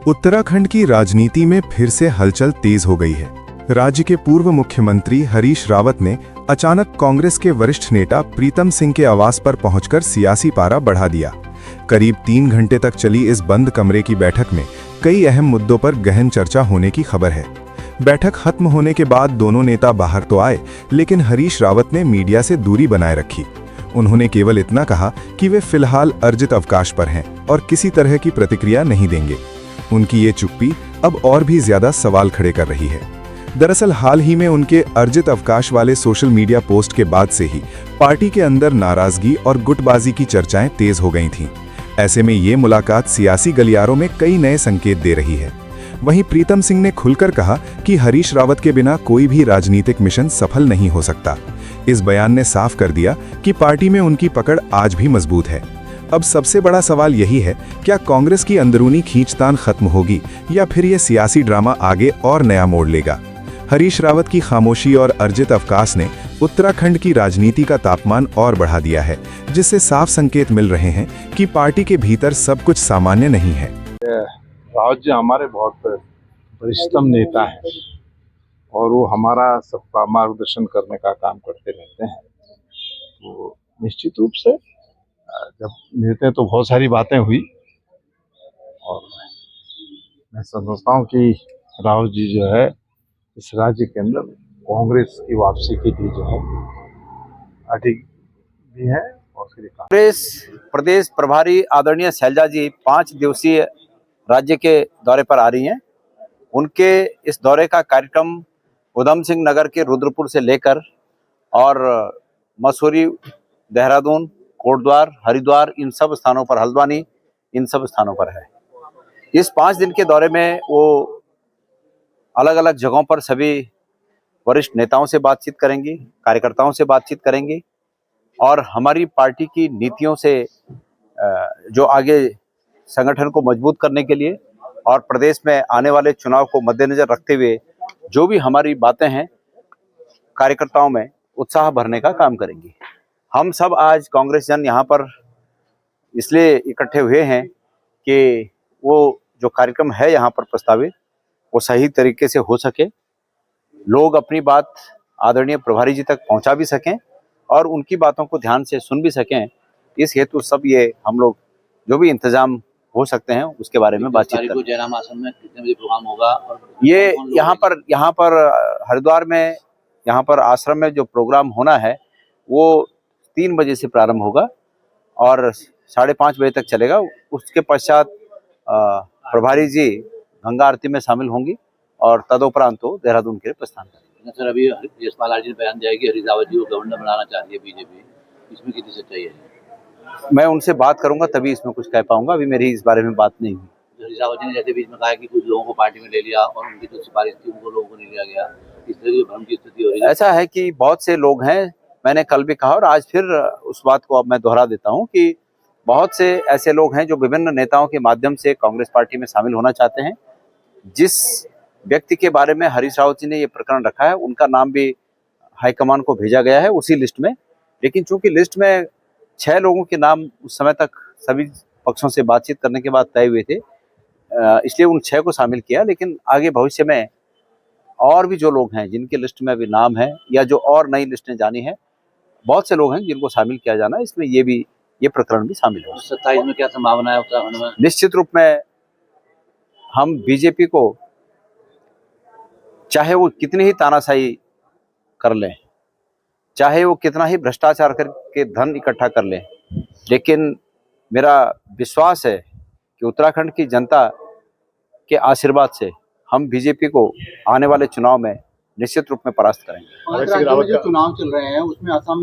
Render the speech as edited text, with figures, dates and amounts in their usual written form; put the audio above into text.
उत्तराखंड की राजनीति में फिर से हलचल तेज हो गई है। राज्य के पूर्व मुख्यमंत्री हरीश रावत ने अचानक कांग्रेस के वरिष्ठ नेता प्रीतम सिंह के आवास पर पहुंचकर सियासी पारा बढ़ा दिया। करीब 3 घंटे तक चली इस बंद कमरे की बैठक में कई अहम मुद्दों पर गहन चर्चा होने की खबर है। बैठक खत्म होने के बाद दोनों नेता बाहर तो आए, लेकिन हरीश रावत ने मीडिया से दूरी बनाए रखी। उन्होंने केवल इतना कहा कि वे फिलहाल अर्जित अवकाश पर हैं और किसी तरह की प्रतिक्रिया नहीं देंगे। उनकी ये चुप्पी अब और भी ज्यादा सवाल खड़े कर रही है। दरअसल हाल ही में उनके अर्जित अवकाश वाले सोशल मीडिया पोस्ट के बाद से ही पार्टी के अंदर नाराजगी और गुटबाजी की चर्चाएं तेज हो गई थीं। ऐसे में ये मुलाकात सियासी गलियारों में कई नए संकेत दे रही है। वहीं प्रीतम सिंह ने खुलकर कहा कि हरीश रावत के बिना कोई भी राजनीतिक मिशन सफल नहीं हो सकता। इस बयान ने साफ कर दिया कि पार्टी में उनकी पकड़ आज भी मजबूत है। अब सबसे बड़ा सवाल यही है, क्या कांग्रेस की अंदरूनी खींचतान खत्म होगी या फिर यह सियासी ड्रामा आगे और नया मोड़ लेगा? हरीश रावत की खामोशी और अर्जित अवकाश ने उत्तराखंड की राजनीति का तापमान और बढ़ा दिया है, जिससे साफ संकेत मिल रहे हैं कि पार्टी के भीतर सब कुछ सामान्य नहीं है। रावत जी हमारे बहुत वरिष्ठतम नेता हैं और वो हमारा सबका मार्गदर्शन करने का काम करते रहते हैं। तो निश्चित रूप से जब मिलते हैं तो बहुत सारी बातें हुई और मैं समझता हूँ कि रावत जी जो है इस राज्य के अंदर कांग्रेस की वापसी के लिए जो है अधिक भी है। और कांग्रेस प्रदेश प्रभारी आदरणीय शैलजा जी 5 दिवसीय राज्य के दौरे पर आ रही हैं। उनके इस दौरे का कार्यक्रम उधम सिंह नगर के रुद्रपुर से लेकर और मसूरी, देहरादून, कोटद्वार, हरिद्वार, इन सब स्थानों पर, हल्द्वानी, इन सब स्थानों पर है। इस 5 दिन के दौरे में वो अलग अलग जगहों पर सभी वरिष्ठ नेताओं से बातचीत करेंगी, कार्यकर्ताओं से बातचीत करेंगी और हमारी पार्टी की नीतियों से जो आगे संगठन को मजबूत करने के लिए और प्रदेश में आने वाले चुनाव को मद्देनजर रखते हुए जो भी हमारी बातें हैं, कार्यकर्ताओं में उत्साह भरने का काम करेंगी। हम सब आज कांग्रेस जन यहाँ पर इसलिए इकट्ठे हुए हैं कि वो जो कार्यक्रम है यहाँ पर प्रस्तावित, वो सही तरीके से हो सके, लोग अपनी बात आदरणीय प्रभारी जी तक पहुँचा भी सकें और उनकी बातों को ध्यान से सुन भी सकें। इस हेतु सब ये हम लोग जो भी इंतजाम हो सकते हैं उसके बारे में बातचीत करें। जयराम आश्रम में कितने बजे प्रोग्राम होगा? और ये यहाँ पर हरिद्वार में यहाँ पर आश्रम में जो प्रोग्राम होना है वो 3 बजे से प्रारंभ होगा और 5:30 बजे तक चलेगा। उसके पश्चात प्रभारी जी गंगा आरती में शामिल होंगी और तदोपरांत तो देहरादून के लिए प्रस्थान करेंगे। सर, अभी यशपाल आर्य ने बयान दिया है कि हरीश रावत जी को गवर्नर बनाना चाहती है बीजेपी, इसमें कितनी सच्चाई है? मैं उनसे बात करूंगा तभी इसमें कुछ कह पाऊंगा, अभी मेरी इस बारे में बात नहीं हुई। हरीश रावत जी ने जैसे बीच में कहा कि कुछ लोगों को पार्टी में ले लिया और उनकी जो सिफारिश थी उनको लोगों को नहीं लिया गया, इस तरह की भ्रम की स्थिति हो रही है। ऐसा है कि बहुत से लोग हैं, मैंने कल भी कहा और आज फिर उस बात को अब मैं दोहरा देता हूं कि बहुत से ऐसे लोग हैं जो विभिन्न नेताओं के माध्यम से कांग्रेस पार्टी में शामिल होना चाहते हैं। जिस व्यक्ति के बारे में हरीश रावत जी ने ये प्रकरण रखा है उनका नाम भी हाईकमान को भेजा गया है उसी लिस्ट में, लेकिन चूंकि लिस्ट में 6 लोगों के नाम उस समय तक सभी पक्षों से बातचीत करने के बाद तय हुए थे, इसलिए उन 6 को शामिल किया। लेकिन आगे भविष्य में और भी जो लोग हैं जिनके लिस्ट में अभी नाम है या जो और नई लिस्टें जानी है, बहुत से लोग हैं जिनको शामिल किया जाना है, इसमें ये प्रकरण भी शामिल है। 27 में क्या संभावना है उत्तराखंड में? निश्चित रूप में हम बीजेपी को चाहे वो कितनी ही तानाशाही कर लें, चाहे वो कितना ही भ्रष्टाचार करके धन इकट्ठा कर लें, लेकिन मेरा विश्वास है कि उत्तराखंड की जनता के आशीर्वाद से हम बीजेपी को आने वाले चुनाव में निश्चित रूप में परास्त करेंगे। जो चुनाव चल रहे हैं उसमें असम